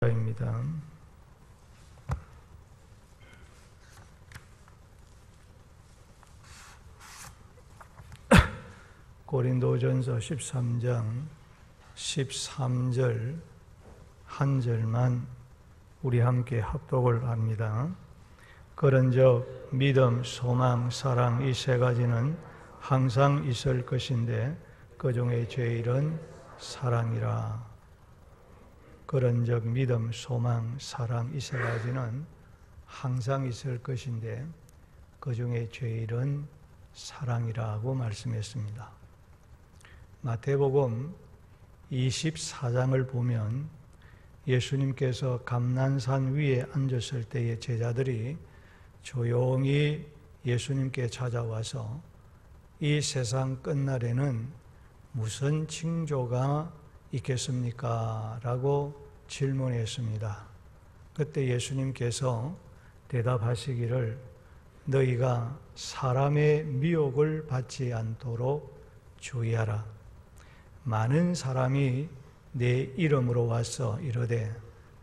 입니다. 고린도전서 13장 13절 한 절만 우리 함께 합독을 합니다. 그런즉 믿음, 소망, 사랑 이 세 가지는 항상 있을 것인데 그 중에 제일은 사랑이라. 그런즉 믿음, 소망, 사랑 이 세 가지는 항상 있을 것인데 그 중에 제일은 사랑이라고 말씀했습니다. 마태복음 24장을 보면 예수님께서 감난산 위에 앉았을 때의 제자들이 조용히 예수님께 찾아와서 이 세상 끝날에는 무슨 징조가 있겠습니까? 라고 질문했습니다. 그때 예수님께서 대답하시기를 너희가 사람의 미혹을 받지 않도록 주의하라. 많은 사람이 내 이름으로 와서 이르되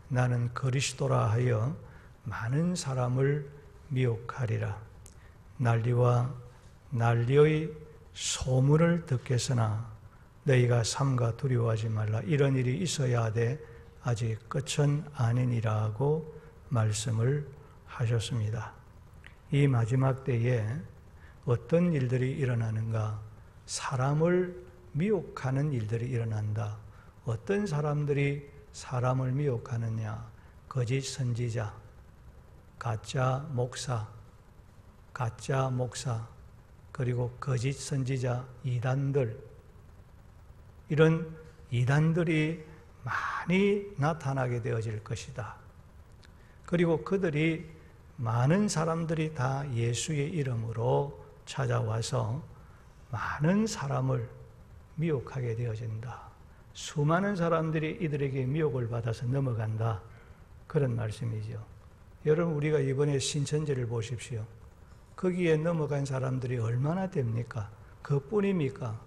나는 그리스도라 하여 많은 사람을 미혹하리라. 난리와 난리의 소문을 듣겠으나 너희가 삼가 두려워하지 말라. 이런 일이 있어야 하되 아직 끝은 아니니라고 말씀을 하셨습니다. 이 마지막 때에 어떤 일들이 일어나는가? 사람을 미혹하는 일들이 일어난다. 어떤 사람들이 사람을 미혹하느냐? 거짓 선지자, 가짜 목사, 그리고 거짓 선지자, 이단들, 이런 이단들이 많이 나타나게 되어질 것이다. 그리고 그들이 많은 사람들이 다 예수의 이름으로 찾아와서 많은 사람을 미혹하게 되어진다. 수많은 사람들이 이들에게 미혹을 받아서 넘어간다. 그런 말씀이죠. 여러분, 우리가 이번에 신천지를 보십시오. 거기에 넘어간 사람들이 얼마나 됩니까? 그뿐입니까?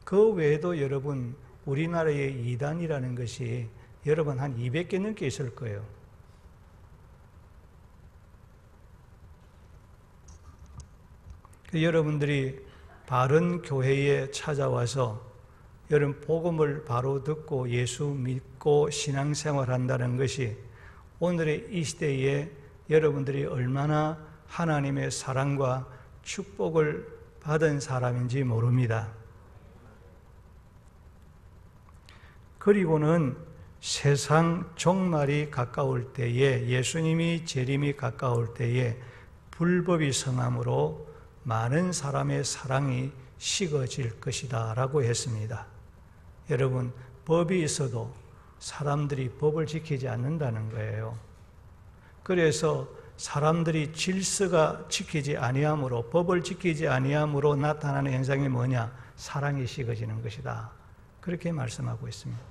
그 외에도 여러분, 우리나라의 이단이라는 것이 여러분 한 200개 넘게 있을 거예요. 여러분들이 바른 교회에 찾아와서 여러분 복음을 바로 듣고 예수 믿고 신앙생활한다는 것이 오늘의 이 시대에 여러분들이 얼마나 하나님의 사랑과 축복을 받은 사람인지 모릅니다. 그리고는 세상 종말이 가까울 때에, 예수님이 재림이 가까울 때에 불법이 성함으로 많은 사람의 사랑이 식어질 것이다 라고 했습니다. 여러분, 법이 있어도 사람들이 법을 지키지 않는다는 거예요. 그래서 사람들이 질서가 지키지 아니함으로, 법을 지키지 아니함으로 나타나는 현상이 뭐냐? 사랑이 식어지는 것이다. 그렇게 말씀하고 있습니다.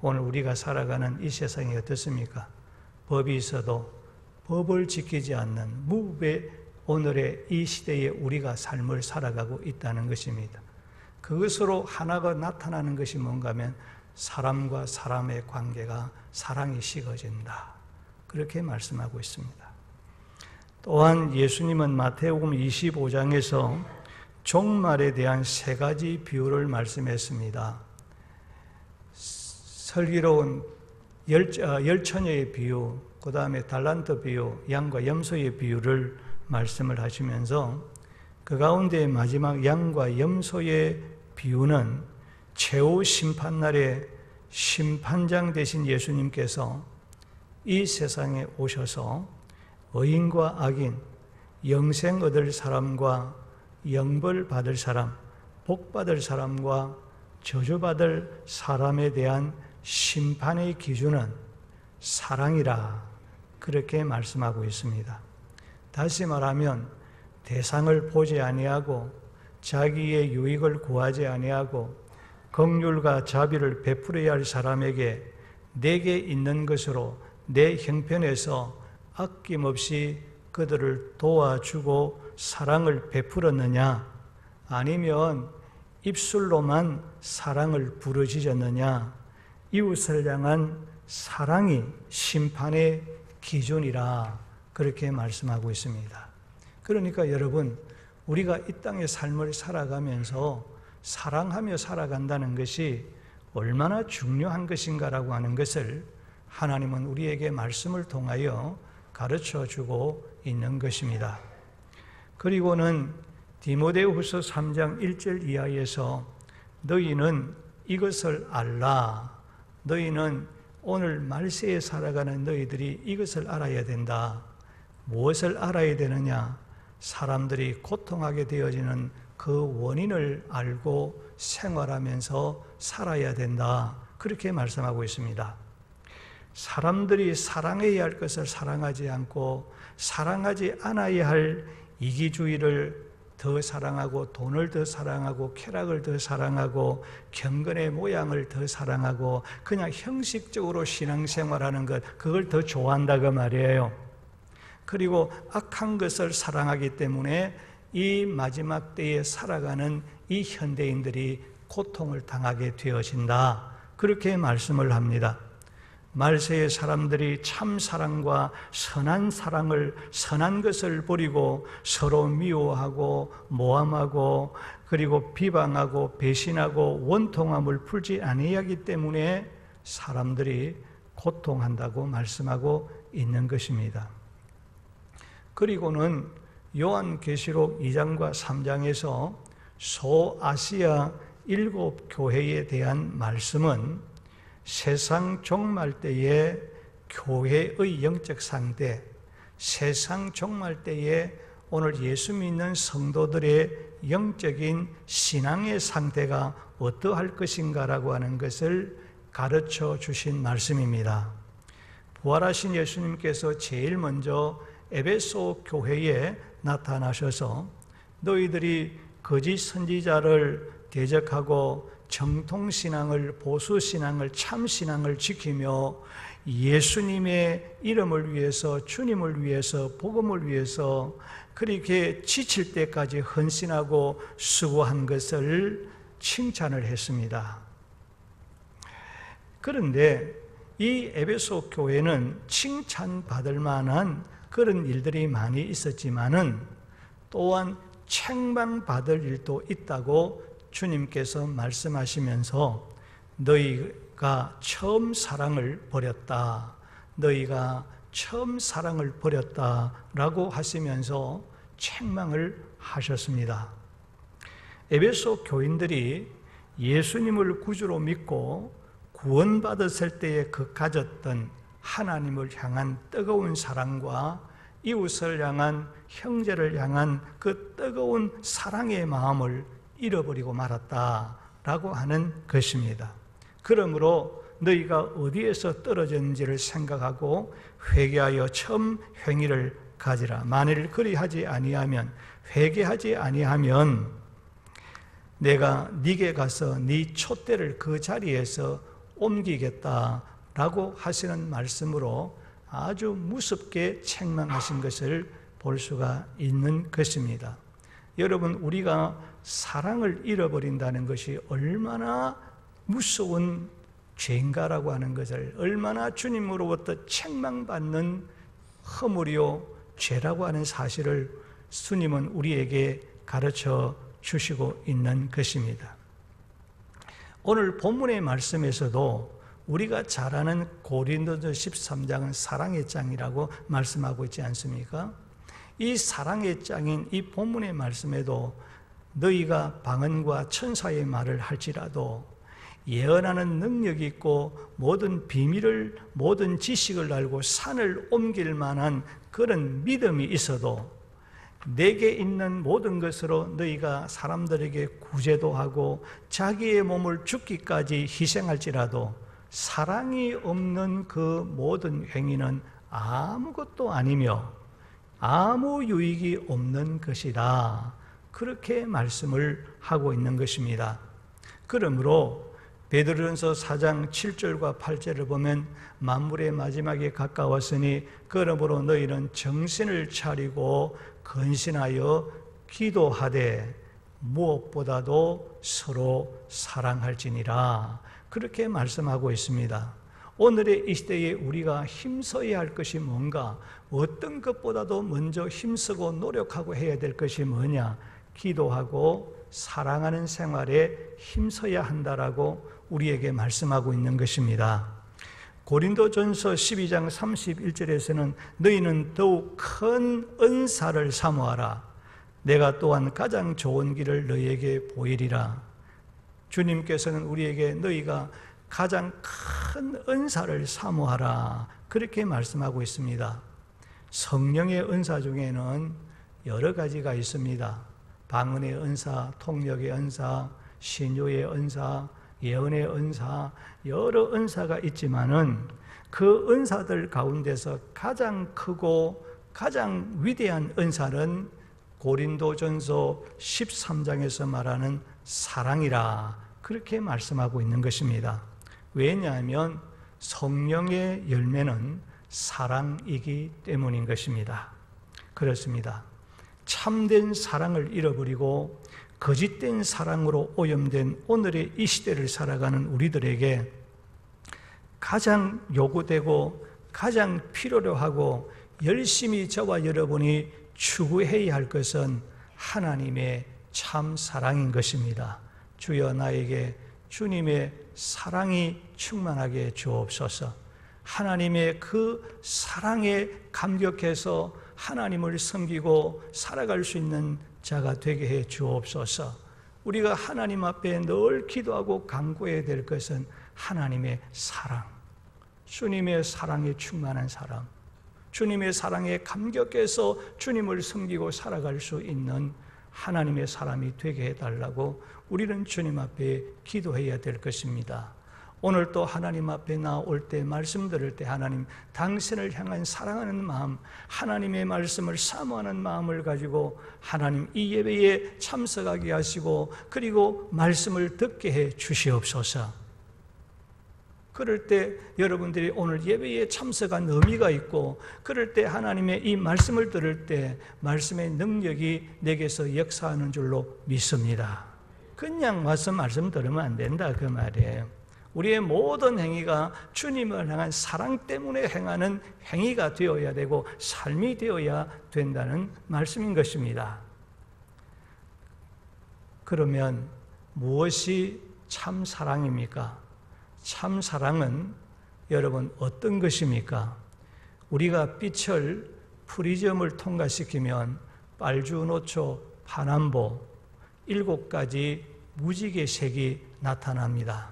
오늘 우리가 살아가는 이 세상이 어떻습니까? 법이 있어도 법을 지키지 않는 무배 오늘의 이 시대에 우리가 삶을 살아가고 있다는 것입니다. 그것으로 하나가 나타나는 것이 뭔가 하면 사람과 사람의 관계가 사랑이 식어진다. 그렇게 말씀하고 있습니다. 또한 예수님은 마태복음 25장에서 종말에 대한 세 가지 비유를 말씀했습니다. 슬기로운 열처녀의 비유, 그 다음에 달란트 비유, 양과 염소의 비유를 말씀을 하시면서 그 가운데 마지막 양과 염소의 비유는 최후 심판날에 심판장 되신 예수님께서 이 세상에 오셔서 의인과 악인, 영생 얻을 사람과 영벌 받을 사람, 복 받을 사람과 저주 받을 사람에 대한 심판의 기준은 사랑이라 그렇게 말씀하고 있습니다. 다시 말하면 대상을 보지 아니하고 자기의 유익을 구하지 아니하고 긍휼과 자비를 베풀어야 할 사람에게 내게 있는 것으로 내 형편에서 아낌없이 그들을 도와주고 사랑을 베풀었느냐, 아니면 입술로만 사랑을 부르짖었느냐, 이웃을 향한 사랑이 심판의 기준이라 그렇게 말씀하고 있습니다. 그러니까 여러분, 우리가 이 땅의 삶을 살아가면서 사랑하며 살아간다는 것이 얼마나 중요한 것인가라고 하는 것을 하나님은 우리에게 말씀을 통하여 가르쳐 주고 있는 것입니다. 그리고는 디모데후서 3장 1절 이하에서 너희는 이것을 알라. 너희는 오늘 말세에 살아가는 너희들이 이것을 알아야 된다. 무엇을 알아야 되느냐? 사람들이 고통하게 되어지는 그 원인을 알고 생활하면서 살아야 된다. 그렇게 말씀하고 있습니다. 사람들이 사랑해야 할 것을 사랑하지 않고 사랑하지 않아야 할 이기주의를 더 사랑하고 돈을 더 사랑하고 쾌락을 더 사랑하고 경건의 모양을 더 사랑하고 그냥 형식적으로 신앙생활하는 것, 그걸 더 좋아한다고 말이에요. 그리고 악한 것을 사랑하기 때문에 이 마지막 때에 살아가는 이 현대인들이 고통을 당하게 되어진다. 그렇게 말씀을 합니다. 말세의 사람들이 참 사랑과 선한 사랑을, 선한 것을 버리고 서로 미워하고 모함하고 그리고 비방하고 배신하고 원통함을 풀지 아니하기 때문에 사람들이 고통한다고 말씀하고 있는 것입니다. 그리고는 요한계시록 2장과 3장에서 소아시아 7 교회에 대한 말씀은 세상 종말 때의 교회의 영적 상태, 세상 종말 때에 오늘 예수 믿는 성도들의 영적인 신앙의 상태가 어떠할 것인가라고 하는 것을 가르쳐 주신 말씀입니다. 부활하신 예수님께서 제일 먼저 에베소 교회에 나타나셔서 너희들이 거짓 선지자를 대적하고 정통신앙을, 보수신앙을, 참신앙을 지키며 예수님의 이름을 위해서, 주님을 위해서, 복음을 위해서 그렇게 지칠 때까지 헌신하고 수고한 것을 칭찬을 했습니다. 그런데 이 에베소 교회는 칭찬받을 만한 그런 일들이 많이 있었지만은 또한 책망받을 일도 있다고 주님께서 말씀하시면서 너희가 처음 사랑을 버렸다. 너희가 처음 사랑을 버렸다라고 하시면서 책망을 하셨습니다. 에베소 교인들이 예수님을 구주로 믿고 구원받았을 때에 그 가졌던 하나님을 향한 뜨거운 사랑과 이웃을 향한, 형제를 향한 그 뜨거운 사랑의 마음을 잃어버리고 말았다라고 하는 것입니다. 그러므로 너희가 어디에서 떨어졌는지를 생각하고 회개하여 처음 행위를 가지라. 만일 그리하지 아니하면, 회개하지 아니하면 내가 네게 가서 네 촛대를 그 자리에서 옮기겠다라고 하시는 말씀으로 아주 무섭게 책망하신 것을 볼 수가 있는 것입니다. 여러분, 우리가 사랑을 잃어버린다는 것이 얼마나 무서운 죄인가라고 하는 것을, 얼마나 주님으로부터 책망받는 허물이요 죄라고 하는 사실을 주님은 우리에게 가르쳐 주시고 있는 것입니다. 오늘 본문의 말씀에서도 우리가 잘 아는 고린도서 13장은 사랑의 장이라고 말씀하고 있지 않습니까? 이 사랑의 장인 이 본문의 말씀에도 너희가 방언과 천사의 말을 할지라도 예언하는 능력이 있고 모든 비밀을, 모든 지식을 알고 산을 옮길 만한 그런 믿음이 있어도 내게 있는 모든 것으로 너희가 사람들에게 구제도 하고 자기의 몸을 죽기까지 희생할지라도 사랑이 없는 그 모든 행위는 아무것도 아니며 아무 유익이 없는 것이다. 그렇게 말씀을 하고 있는 것입니다. 그러므로 베드로전서 4장 7절과 8절을 보면 만물의 마지막에 가까웠으니 그러므로 너희는 정신을 차리고 근신하여 기도하되 무엇보다도 서로 사랑할지니라. 그렇게 말씀하고 있습니다. 오늘의 이 시대에 우리가 힘써야 할 것이 뭔가, 어떤 것보다도 먼저 힘쓰고 노력하고 해야 될 것이 뭐냐? 기도하고 사랑하는 생활에 힘써야 한다라고 우리에게 말씀하고 있는 것입니다. 고린도전서 12장 31절에서는 너희는 더욱 큰 은사를 사모하라. 내가 또한 가장 좋은 길을 너희에게 보이리라. 주님께서는 우리에게 너희가 가장 큰 은사를 사모하라, 그렇게 말씀하고 있습니다. 성령의 은사 중에는 여러 가지가 있습니다. 방언의 은사, 통역의 은사, 신유의 은사, 예언의 은사, 여러 은사가 있지만은 그 은사들 가운데서 가장 크고 가장 위대한 은사는 고린도전서 13장에서 말하는 사랑이라, 그렇게 말씀하고 있는 것입니다. 왜냐하면 성령의 열매는 사랑이기 때문인 것입니다. 그렇습니다. 참된 사랑을 잃어버리고 거짓된 사랑으로 오염된 오늘의 이 시대를 살아가는 우리들에게 가장 요구되고 가장 필요로 하고 열심히 저와 여러분이 추구해야 할 것은 하나님의 참 사랑인 것입니다. 주여 나에게 주님의 사랑이 충만하게 주옵소서. 하나님의 그 사랑에 감격해서 하나님을 섬기고 살아갈 수 있는 자가 되게 해 주옵소서. 우리가 하나님 앞에 늘 기도하고 간구해야 될 것은 하나님의 사랑, 주님의 사랑에 충만한 사람, 주님의 사랑에 감격해서 주님을 섬기고 살아갈 수 있는 하나님의 사람이 되게 해달라고 우리는 주님 앞에 기도해야 될 것입니다. 오늘 또 하나님 앞에 나올 때, 말씀 들을 때 하나님 당신을 향한 사랑하는 마음, 하나님의 말씀을 사모하는 마음을 가지고 하나님 이 예배에 참석하게 하시고 그리고 말씀을 듣게 해 주시옵소서. 그럴 때 여러분들이 오늘 예배에 참석한 의미가 있고, 그럴 때 하나님의 이 말씀을 들을 때 말씀의 능력이 내게서 역사하는 줄로 믿습니다. 그냥 와서 말씀 들으면 안 된다 그 말이에요. 우리의 모든 행위가 주님을 향한 사랑 때문에 행하는 행위가 되어야 되고 삶이 되어야 된다는 말씀인 것입니다. 그러면 무엇이 참 사랑입니까? 참 사랑은 여러분 어떤 것입니까? 우리가 빛을 프리즘을 통과시키면 빨주노초, 파남보 7가지 무지개 색이 나타납니다.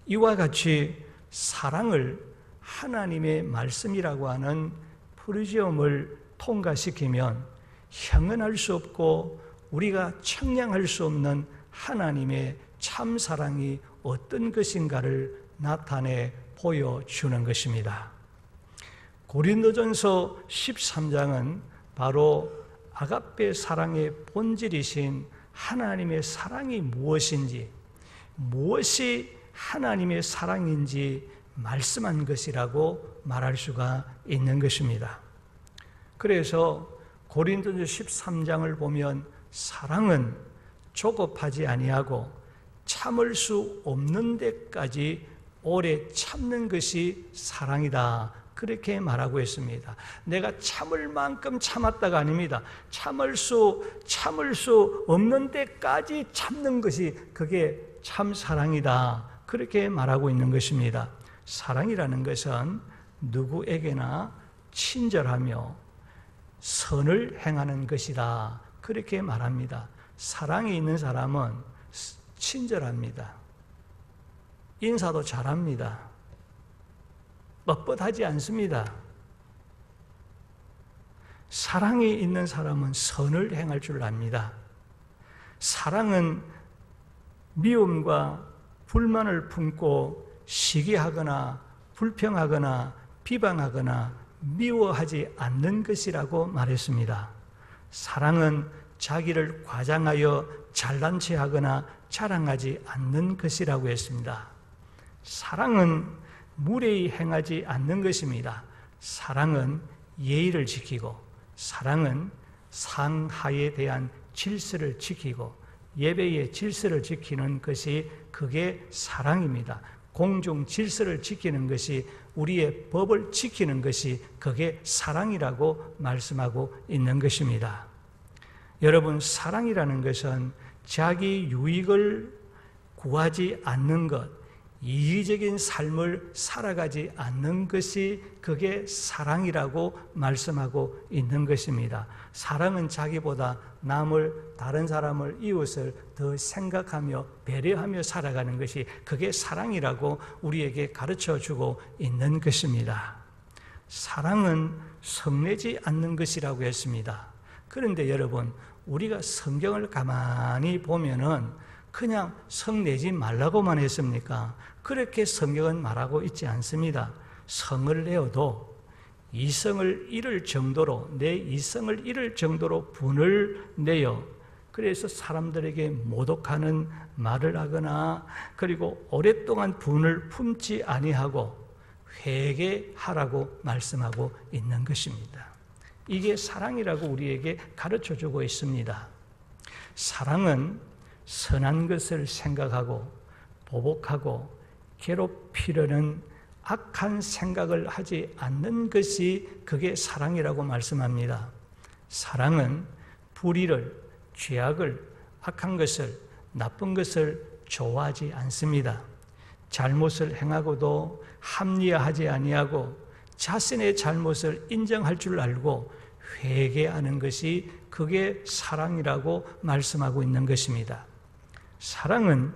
이와 같이 사랑을 하나님의 말씀이라고 하는 프리즘을 통과시키면 형언할 수 없고 우리가 청량할 수 없는 하나님의 참 사랑이 어떤 것인가를 나타내 보여주는 것입니다. 고린도전서 13장은 바로 아가페 사랑의 본질이신 하나님의 사랑이 무엇인지, 무엇이 하나님의 사랑인지 말씀한 것이라고 말할 수가 있는 것입니다. 그래서 고린도전서 13장을 보면 사랑은 조급하지 아니하고 참을 수 없는 데까지 오래 참는 것이 사랑이다, 그렇게 말하고 있습니다. 내가 참을 만큼 참았다가 아닙니다. 참을 수 없는 데까지 참는 것이 그게 참 사랑이다, 그렇게 말하고 있는 것입니다. 사랑이라는 것은 누구에게나 친절하며 선을 행하는 것이다, 그렇게 말합니다. 사랑이 있는 사람은 친절합니다. 인사도 잘합니다. 뻣뻣하지 않습니다. 사랑이 있는 사람은 선을 행할 줄 압니다. 사랑은 미움과 불만을 품고 시기하거나 불평하거나 비방하거나 미워하지 않는 것이라고 말했습니다. 사랑은 자기를 과장하여 잘난 체하거나 자랑하지 않는 것이라고 했습니다. 사랑은 무례히 행하지 않는 것입니다. 사랑은 예의를 지키고, 사랑은 상하에 대한 질서를 지키고, 예배의 질서를 지키는 것이 그게 사랑입니다. 공중 질서를 지키는 것이, 우리의 법을 지키는 것이 그게 사랑이라고 말씀하고 있는 것입니다. 여러분, 사랑이라는 것은 자기 유익을 구하지 않는 것, 이기적인 삶을 살아가지 않는 것이 그게 사랑이라고 말씀하고 있는 것입니다. 사랑은 자기보다 남을, 다른 사람을, 이웃을 더 생각하며 배려하며 살아가는 것이 그게 사랑이라고 우리에게 가르쳐주고 있는 것입니다. 사랑은 성내지 않는 것이라고 했습니다. 그런데 여러분, 우리가 성경을 가만히 보면은 그냥 성내지 말라고만 했습니까? 그렇게 성경은 말하고 있지 않습니다. 성을 내어도 이성을 잃을 정도로, 내 이성을 잃을 정도로 분을 내어, 그래서 사람들에게 모독하는 말을 하거나, 그리고 오랫동안 분을 품지 아니하고 회개하라고 말씀하고 있는 것입니다. 이게 사랑이라고 우리에게 가르쳐주고 있습니다. 사랑은 선한 것을 생각하고 보복하고 괴롭히려는 악한 생각을 하지 않는 것이 그게 사랑이라고 말씀합니다. 사랑은 불의를, 죄악을, 악한 것을, 나쁜 것을 좋아하지 않습니다. 잘못을 행하고도 합리화하지 아니하고 자신의 잘못을 인정할 줄 알고 회개하는 것이 그게 사랑이라고 말씀하고 있는 것입니다. 사랑은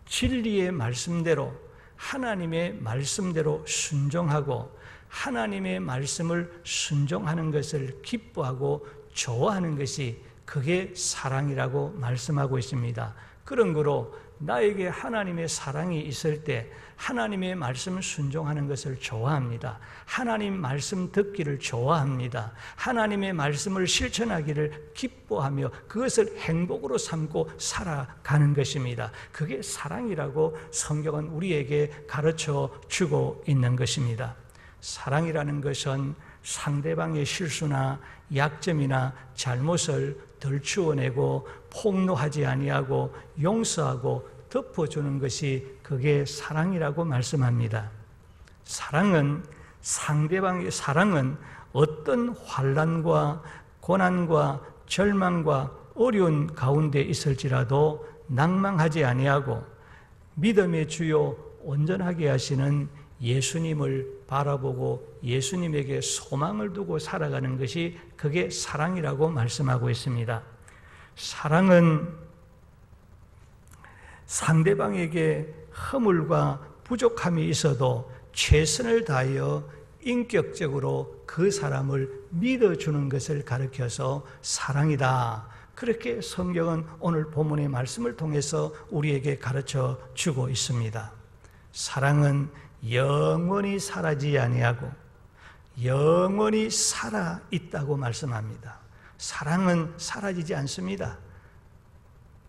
진리의 말씀대로, 하나님의 말씀대로 순종하고 하나님의 말씀을 순종하는 것을 기뻐하고 좋아하는 것이 그게 사랑이라고 말씀하고 있습니다. 그런 거로 나에게 하나님의 사랑이 있을 때 하나님의 말씀 순종하는 것을 좋아합니다. 하나님 말씀 듣기를 좋아합니다. 하나님의 말씀을 실천하기를 기뻐하며 그것을 행복으로 삼고 살아가는 것입니다. 그게 사랑이라고 성경은 우리에게 가르쳐 주고 있는 것입니다. 사랑이라는 것은 상대방의 실수나 약점이나 잘못을 덜추어내고 폭로하지 아니하고 용서하고 덮어주는 것이 그게 사랑이라고 말씀합니다. 사랑은 어떤 환난과 고난과 절망과 어려운 가운데 있을지라도 낭망하지 아니하고 믿음의 주요 온전하게 하시는 예수님을 바라보고 예수님에게 소망을 두고 살아가는 것이 그게 사랑이라고 말씀하고 있습니다. 사랑은 상대방에게 허물과 부족함이 있어도 최선을 다하여 인격적으로 그 사람을 믿어주는 것을 가르쳐서 사랑이다. 그렇게 성경은 오늘 본문의 말씀을 통해서 우리에게 가르쳐 주고 있습니다. 사랑은 영원히 사라지지 아니하고 영원히 살아있다고 말씀합니다. 사랑은 사라지지 않습니다.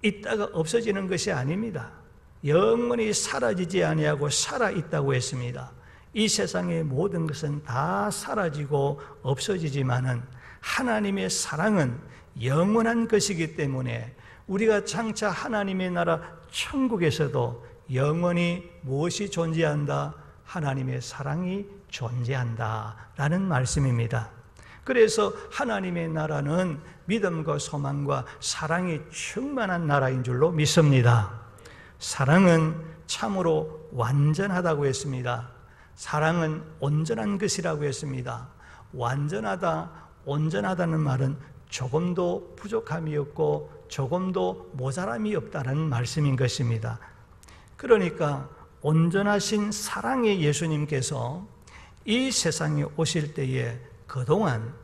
있다가 없어지는 것이 아닙니다. 영원히 사라지지 아니하고 살아있다고 했습니다. 이 세상의 모든 것은 다 사라지고 없어지지만은 하나님의 사랑은 영원한 것이기 때문에 우리가 장차 하나님의 나라 천국에서도 영원히 무엇이 존재한다? 하나님의 사랑이 존재한다라는 말씀입니다. 그래서 하나님의 나라는 믿음과 소망과 사랑이 충만한 나라인 줄로 믿습니다. 사랑은 참으로 완전하다고 했습니다. 사랑은 온전한 것이라고 했습니다. 완전하다, 온전하다는 말은 조금도 부족함이 없고 조금도 모자람이 없다는 말씀인 것입니다. 그러니까 온전하신 사랑의 예수님께서 이 세상에 오실 때에 그동안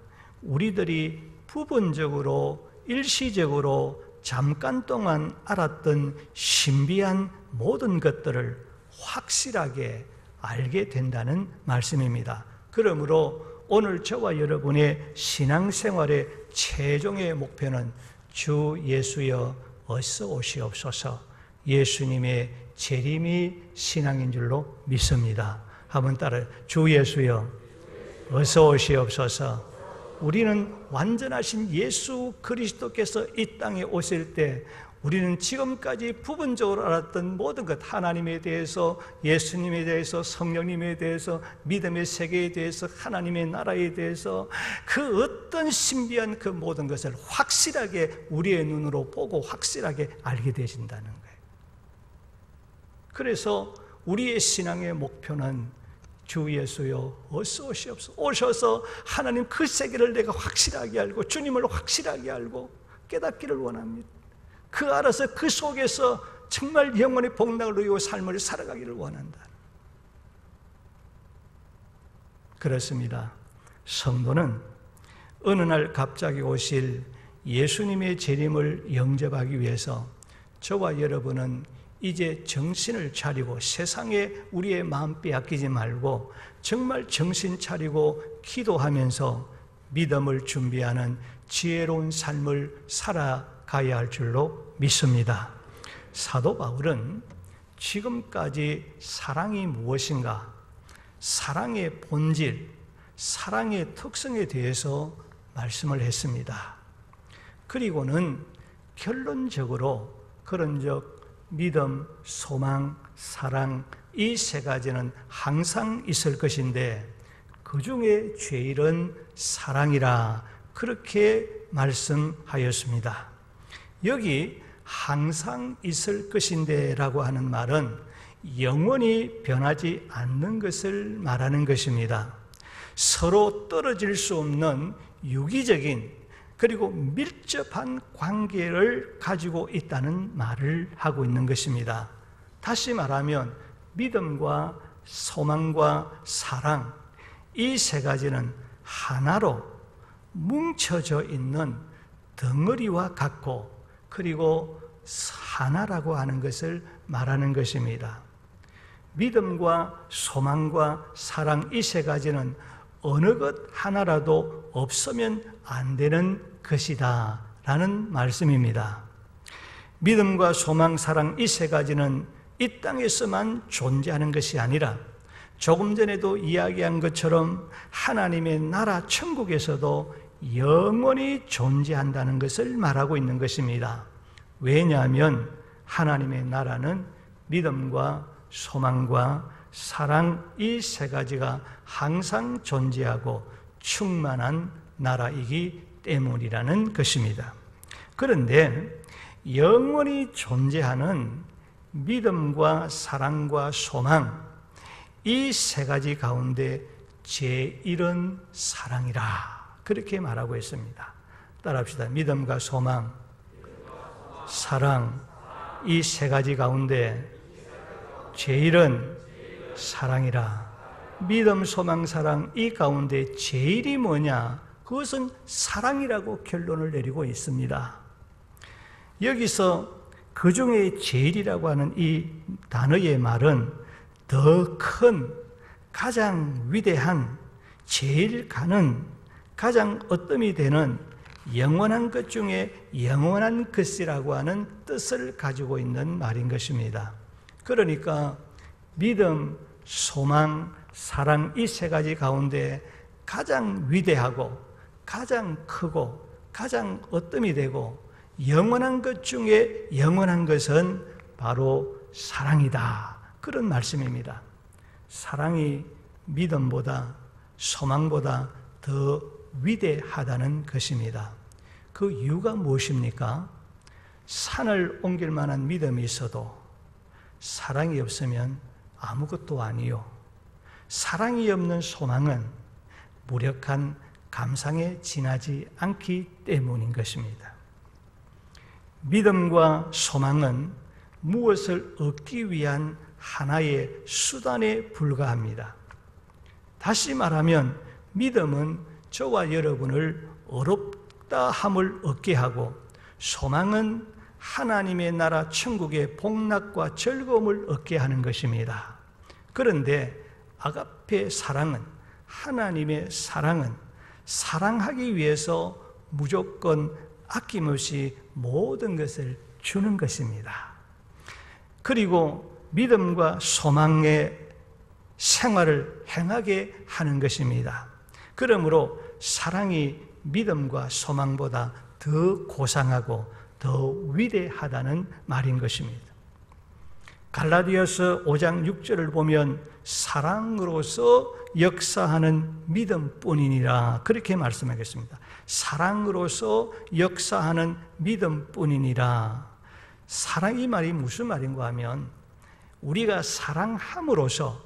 우리들이 부분적으로 일시적으로 잠깐 동안 알았던 신비한 모든 것들을 확실하게 알게 된다는 말씀입니다. 그러므로 오늘 저와 여러분의 신앙생활의 최종의 목표는 주 예수여 어서 오시옵소서, 예수님의 재림이 신앙인 줄로 믿습니다. 한번 따라, 주 예수여 어서 오시옵소서. 우리는 완전하신 예수 그리스도께서 이 땅에 오실 때 우리는 지금까지 부분적으로 알았던 모든 것, 하나님에 대해서, 예수님에 대해서, 성령님에 대해서, 믿음의 세계에 대해서, 하나님의 나라에 대해서 그 어떤 신비한 그 모든 것을 확실하게 우리의 눈으로 보고 확실하게 알게 되신다는 거예요. 그래서 우리의 신앙의 목표는 주 예수여 어서 오시옵소서, 오셔서 하나님 그 세계를 내가 확실하게 알고 주님을 확실하게 알고 깨닫기를 원합니다. 그 알아서 그 속에서 정말 영원히 복락을 누리고 삶을 살아가기를 원한다. 그렇습니다. 성도는 어느 날 갑자기 오실 예수님의 재림을 영접하기 위해서 저와 여러분은 이제 정신을 차리고 세상에 우리의 마음 빼앗기지 말고 정말 정신 차리고 기도하면서 믿음을 준비하는 지혜로운 삶을 살아가야 할 줄로 믿습니다. 사도 바울은 지금까지 사랑이 무엇인가, 사랑의 본질, 사랑의 특성에 대해서 말씀을 했습니다. 그리고는 결론적으로 그런즉 믿음, 소망, 사랑 이 세 가지는 항상 있을 것인데 그 중에 제일은 사랑이라 그렇게 말씀하였습니다. 여기 항상 있을 것인데 라고 하는 말은 영원히 변하지 않는 것을 말하는 것입니다. 서로 떨어질 수 없는 유기적인 그리고 밀접한 관계를 가지고 있다는 말을 하고 있는 것입니다. 다시 말하면 믿음과 소망과 사랑 이 세 가지는 하나로 뭉쳐져 있는 덩어리와 같고 그리고 하나라고 하는 것을 말하는 것입니다. 믿음과 소망과 사랑 이 세 가지는 어느 것 하나라도 없으면 안 되는 것이다 라는 말씀입니다. 믿음과 소망, 사랑 이 세 가지는 이 땅에서만 존재하는 것이 아니라 조금 전에도 이야기한 것처럼 하나님의 나라 천국에서도 영원히 존재한다는 것을 말하고 있는 것입니다. 왜냐하면 하나님의 나라는 믿음과 소망과 사랑 이 세 가지가 항상 존재하고 충만한 나라이기 때문이라는 것입니다. 그런데 영원히 존재하는 믿음과 사랑과 소망 이 세 가지 가운데 제일은 사랑이라 그렇게 말하고 있습니다. 따라합시다. 믿음과 소망, 사랑 이 세 가지 가운데 제일은 사랑이라. 믿음, 소망, 사랑 이 가운데 제일이 뭐냐? 그것은 사랑이라고 결론을 내리고 있습니다. 여기서 그 중에 제일이라고 하는 이 단어의 말은 더 큰, 가장 위대한, 제일 가는, 가장 어뜸이 되는 영원한 것 중에 영원한 것이라고 하는 뜻을 가지고 있는 말인 것입니다. 그러니까 믿음, 소망, 사랑 이 세 가지 가운데 가장 위대하고 가장 크고 가장 어뜸이 되고 영원한 것 중에 영원한 것은 바로 사랑이다. 그런 말씀입니다. 사랑이 믿음보다 소망보다 더 위대하다는 것입니다. 그 이유가 무엇입니까? 산을 옮길 만한 믿음이 있어도 사랑이 없으면 아무것도 아니요. 사랑이 없는 소망은 무력한 감상에 지나지 않기 때문인 것입니다. 믿음과 소망은 무엇을 얻기 위한 하나의 수단에 불과합니다. 다시 말하면 믿음은 저와 여러분을 어렵다 함을 얻게 하고 소망은 하나님의 나라 천국의 복락과 즐거움을 얻게 하는 것입니다. 그런데 아가페 사랑은 하나님의 사랑은 사랑하기 위해서 무조건 아낌없이 모든 것을 주는 것입니다. 그리고 믿음과 소망의 생활을 행하게 하는 것입니다. 그러므로 사랑이 믿음과 소망보다 더 고상하고 더 위대하다는 말인 것입니다. 갈라디아서 5장 6절을 보면 사랑으로서 역사하는 믿음뿐이니라 그렇게 말씀하겠습니다. 사랑으로서 역사하는 믿음뿐이니라. 사랑, 이 말이 무슨 말인가 하면 우리가 사랑함으로써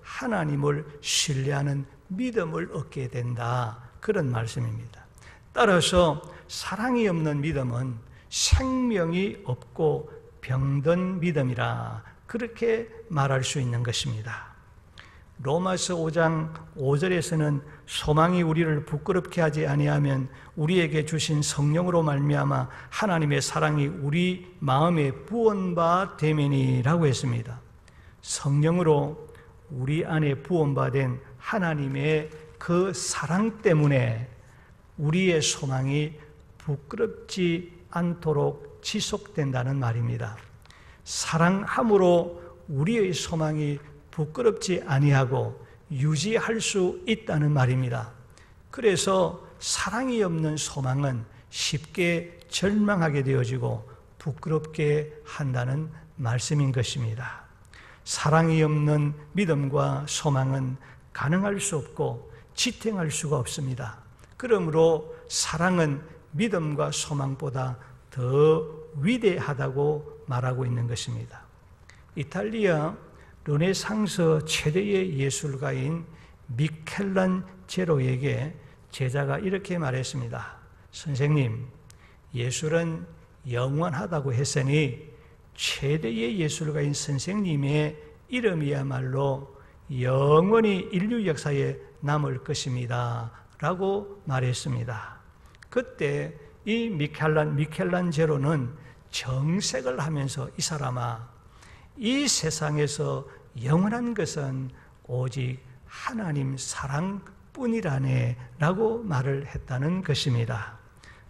하나님을 신뢰하는 믿음을 얻게 된다, 그런 말씀입니다. 따라서 사랑이 없는 믿음은 생명이 없고 병든 믿음이라 그렇게 말할 수 있는 것입니다. 로마서 5장 5절에서는 소망이 우리를 부끄럽게 하지 아니하면 우리에게 주신 성령으로 말미암아 하나님의 사랑이 우리 마음에 부언바 되매니라고 했습니다. 성령으로 우리 안에 부언바 된 하나님의 그 사랑 때문에 우리의 소망이 부끄럽지 않도록 지속된다는 말입니다. 사랑함으로 우리의 소망이 부끄럽지 아니하고 유지할 수 있다는 말입니다. 그래서 사랑이 없는 소망은 쉽게 절망하게 되어지고 부끄럽게 한다는 말씀인 것입니다. 사랑이 없는 믿음과 소망은 가능할 수 없고 지탱할 수가 없습니다. 그러므로 사랑은 믿음과 소망보다 더 위대하다고 말하고 있는 것입니다. 이탈리아 르네상스 최대의 예술가인 미켈란젤로에게 제자가 이렇게 말했습니다. 선생님, 예술은 영원하다고 했으니 최대의 예술가인 선생님의 이름이야말로 영원히 인류 역사에 남을 것입니다 라고 말했습니다. 그때 이 미켈란젤로는 정색을 하면서 이 사람아, 이 세상에서 영원한 것은 오직 하나님 사랑뿐이라네 라고 말을 했다는 것입니다.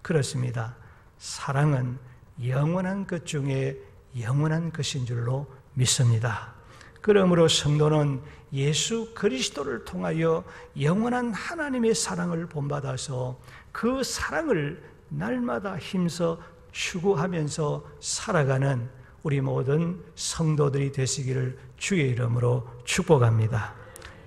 그렇습니다. 사랑은 영원한 것 중에 영원한 것인 줄로 믿습니다. 그러므로 성도는 예수 그리스도를 통하여 영원한 하나님의 사랑을 본받아서 그 사랑을 날마다 힘써 추구하면서 살아가는 우리 모든 성도들이 되시기를 주의 이름으로 축복합니다.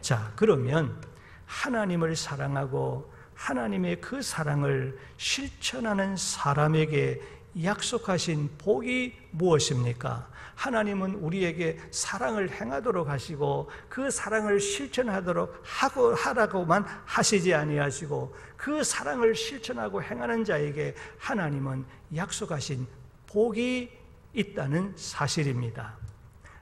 자, 그러면 하나님을 사랑하고 하나님의 그 사랑을 실천하는 사람에게 약속하신 복이 무엇입니까? 하나님은 우리에게 사랑을 행하도록 하시고 그 사랑을 실천하도록 하라고만 하시지 아니하시고 그 사랑을 실천하고 행하는 자에게 하나님은 약속하신 복이 있다는 사실입니다.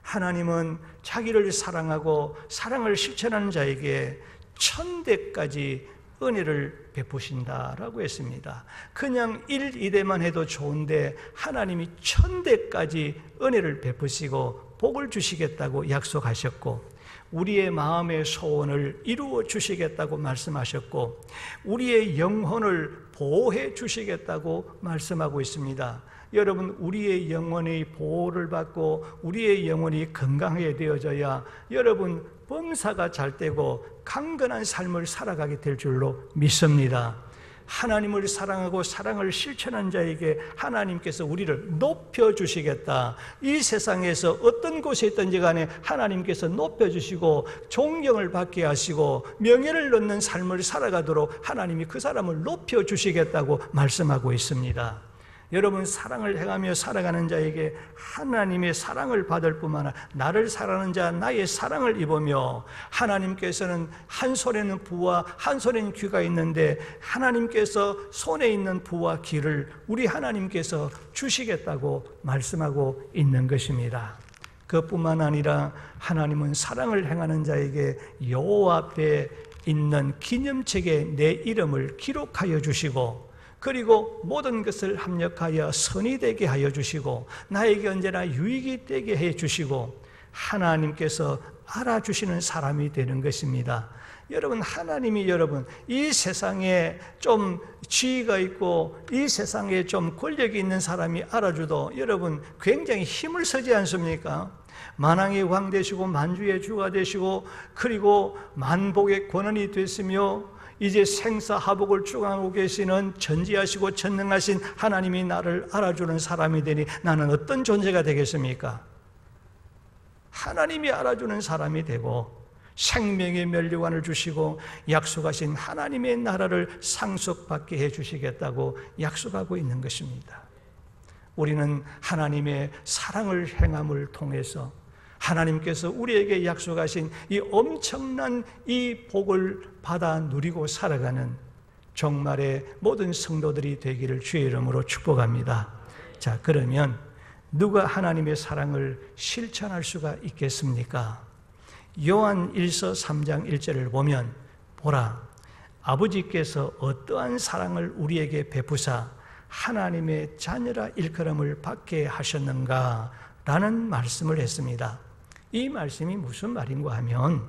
하나님은 자기를 사랑하고 사랑을 실천하는 자에게 천대까지 은혜를 베푸신다라고 했습니다. 그냥 1, 2대만 해도 좋은데 하나님이 천대까지 은혜를 베푸시고 복을 주시겠다고 약속하셨고 우리의 마음의 소원을 이루어 주시겠다고 말씀하셨고 우리의 영혼을 보호해 주시겠다고 말씀하고 있습니다. 여러분, 우리의 영혼이 보호를 받고 우리의 영혼이 건강하게 되어져야 여러분 범사가 잘 되고 강건한 삶을 살아가게 될 줄로 믿습니다. 하나님을 사랑하고 사랑을 실천한 자에게 하나님께서 우리를 높여주시겠다. 이 세상에서 어떤 곳에 있든지 간에 하나님께서 높여주시고 존경을 받게 하시고 명예를 얻는 삶을 살아가도록 하나님이 그 사람을 높여주시겠다고 말씀하고 있습니다. 여러분, 사랑을 행하며 살아가는 자에게 하나님의 사랑을 받을 뿐만 아니라 나를 사랑하는 자 나의 사랑을 입으며 하나님께서는 한 손에는 부와 한 손에는 귀가 있는데 하나님께서 손에 있는 부와 귀를 우리 하나님께서 주시겠다고 말씀하고 있는 것입니다. 그뿐만 아니라 하나님은 사랑을 행하는 자에게 여호와 앞에 있는 기념책에 내 이름을 기록하여 주시고 그리고 모든 것을 합력하여 선이 되게 하여 주시고 나에게 언제나 유익이 되게 해 주시고 하나님께서 알아주시는 사람이 되는 것입니다. 여러분, 하나님이 여러분 이 세상에 좀 지위가 있고 이 세상에 좀 권력이 있는 사람이 알아줘도 여러분 굉장히 힘을 쓰지 않습니까? 만왕의 왕 되시고 만주의 주가 되시고 그리고 만복의 권한이 됐으며 이제 생사화복을 주관하고 계시는 전지하시고 전능하신 하나님이 나를 알아주는 사람이 되니 나는 어떤 존재가 되겠습니까? 하나님이 알아주는 사람이 되고 생명의 면류관을 주시고 약속하신 하나님의 나라를 상속받게 해주시겠다고 약속하고 있는 것입니다. 우리는 하나님의 사랑을 행함을 통해서 하나님께서 우리에게 약속하신 이 엄청난 이 복을 받아 누리고 살아가는 정말의 모든 성도들이 되기를 주의 이름으로 축복합니다. 자, 그러면 누가 하나님의 사랑을 실천할 수가 있겠습니까? 요한 1서 3장 1절을 보면 보라, 아버지께서 어떠한 사랑을 우리에게 베푸사 하나님의 자녀라 일컬음을 받게 하셨는가 라는 말씀을 했습니다. 이 말씀이 무슨 말인가 하면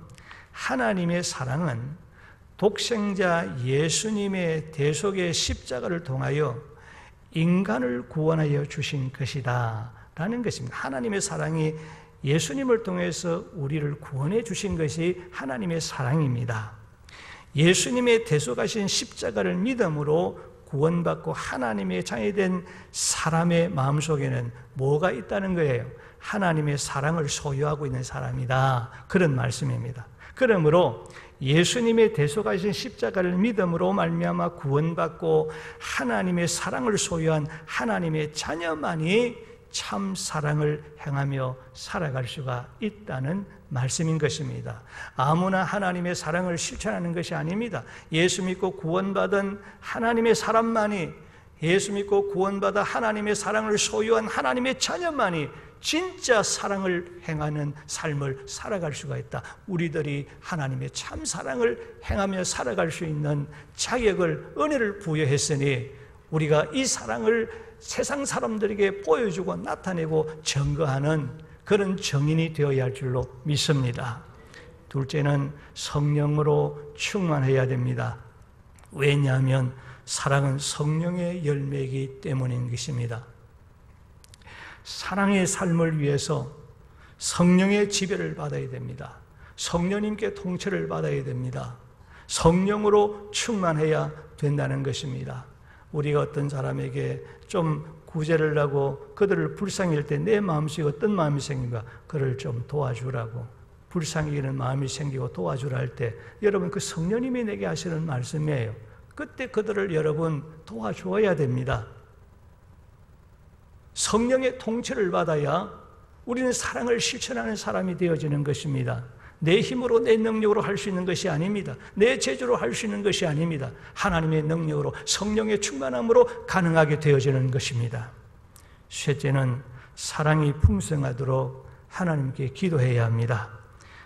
하나님의 사랑은 독생자 예수님의 대속의 십자가를 통하여 인간을 구원하여 주신 것이다 라는 것입니다. 하나님의 사랑이 예수님을 통해서 우리를 구원해 주신 것이 하나님의 사랑입니다. 예수님의 대속하신 십자가를 믿음으로 구원받고 하나님의 자녀된 사람의 마음속에는 뭐가 있다는 거예요? 하나님의 사랑을 소유하고 있는 사람이다, 그런 말씀입니다. 그러므로 예수님의 대속하신 십자가를 믿음으로 말미암아 구원받고 하나님의 사랑을 소유한 하나님의 자녀만이 참 사랑을 행하며 살아갈 수가 있다는 말씀인 것입니다. 아무나 하나님의 사랑을 실천하는 것이 아닙니다. 예수 믿고 구원받은 하나님의 사람만이, 예수 믿고 구원받아 하나님의 사랑을 소유한 하나님의 자녀만이 진짜 사랑을 행하는 삶을 살아갈 수가 있다. 우리들이 하나님의 참 사랑을 행하며 살아갈 수 있는 자격을, 은혜를 부여했으니 우리가 이 사랑을 세상 사람들에게 보여주고 나타내고 증거하는 그런 증인이 되어야 할 줄로 믿습니다. 둘째는 성령으로 충만해야 됩니다. 왜냐하면 사랑은 성령의 열매이기 때문인 것입니다. 사랑의 삶을 위해서 성령의 지배를 받아야 됩니다. 성령님께 통치를 받아야 됩니다. 성령으로 충만해야 된다는 것입니다. 우리가 어떤 사람에게 좀 구제를 하고 그들을 불쌍히 할 때 내 마음속에 어떤 마음이 생긴가, 그를 좀 도와주라고, 불쌍히 여기는 마음이 생기고 도와주라 할 때 여러분, 그 성령님이 내게 하시는 말씀이에요. 그때 그들을 여러분 도와주어야 됩니다. 성령의 통치를 받아야 우리는 사랑을 실천하는 사람이 되어지는 것입니다. 내 힘으로, 내 능력으로 할 수 있는 것이 아닙니다. 내 재주로 할 수 있는 것이 아닙니다. 하나님의 능력으로, 성령의 충만함으로 가능하게 되어지는 것입니다. 셋째는 사랑이 풍성하도록 하나님께 기도해야 합니다.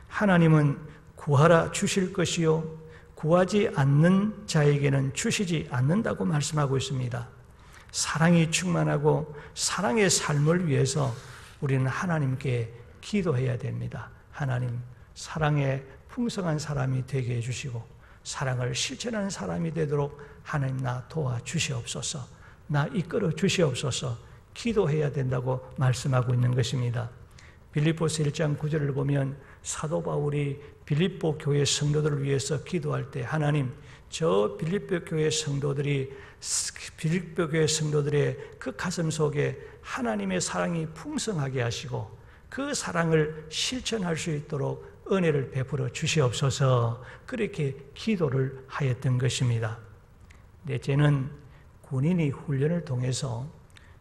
하나님은 구하라 주실 것이요 구하지 않는 자에게는 주시지 않는다고 말씀하고 있습니다. 사랑이 충만하고 사랑의 삶을 위해서 우리는 하나님께 기도해야 됩니다. 하나님, 사랑에 풍성한 사람이 되게 해주시고 사랑을 실천하는 사람이 되도록 하나님 나 도와주시옵소서, 나 이끌어 주시옵소서 기도해야 된다고 말씀하고 있는 것입니다. 빌립보서 1장 9절을 보면 사도 바울이 빌립보 교회 성도들을 위해서 기도할 때 하나님, 저 빌립보 교회 성도들의 그 가슴 속에 하나님의 사랑이 풍성하게 하시고 그 사랑을 실천할 수 있도록 은혜를 베풀어 주시옵소서, 그렇게 기도를 하였던 것입니다. 넷째는 군인이 훈련을 통해서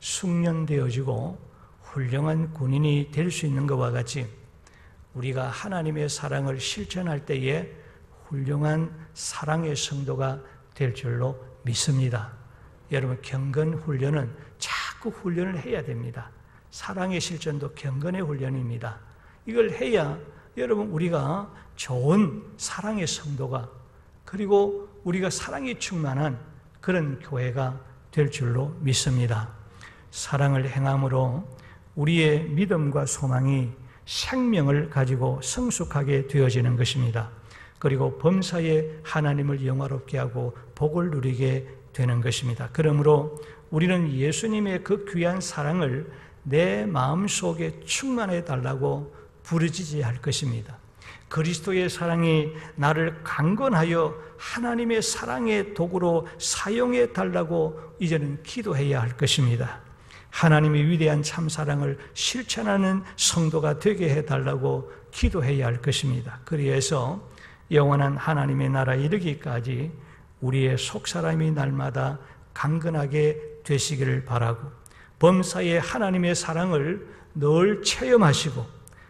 숙련되어지고 훌륭한 군인이 될 수 있는 것과 같이 우리가 하나님의 사랑을 실천할 때에 훌륭한 사랑의 성도가 될 줄로 믿습니다. 여러분, 경건 훈련은 자꾸 훈련을 해야 됩니다. 사랑의 실천도 경건의 훈련입니다. 이걸 해야 여러분, 우리가 좋은 사랑의 성도가, 그리고 우리가 사랑이 충만한 그런 교회가 될 줄로 믿습니다. 사랑을 행함으로 우리의 믿음과 소망이 생명을 가지고 성숙하게 되어지는 것입니다. 그리고 범사에 하나님을 영화롭게 하고 복을 누리게 되는 것입니다. 그러므로 우리는 예수님의 그 귀한 사랑을 내 마음속에 충만해 달라고 부르짖어야 할 것입니다. 그리스도의 사랑이 나를 강건하여 하나님의 사랑의 도구로 사용해 달라고 이제는 기도해야 할 것입니다. 하나님의 위대한 참사랑을 실천하는 성도가 되게 해달라고 기도해야 할 것입니다. 그래서 영원한 하나님의 나라에 이르기까지 우리의 속사람이 날마다 강건하게 되시기를 바라고, 범사에 하나님의 사랑을 늘 체험하시고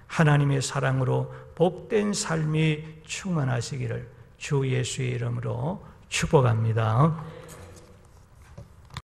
하나님의 사랑으로 복된 삶이 충만하시기를 주 예수의 이름으로 축복합니다.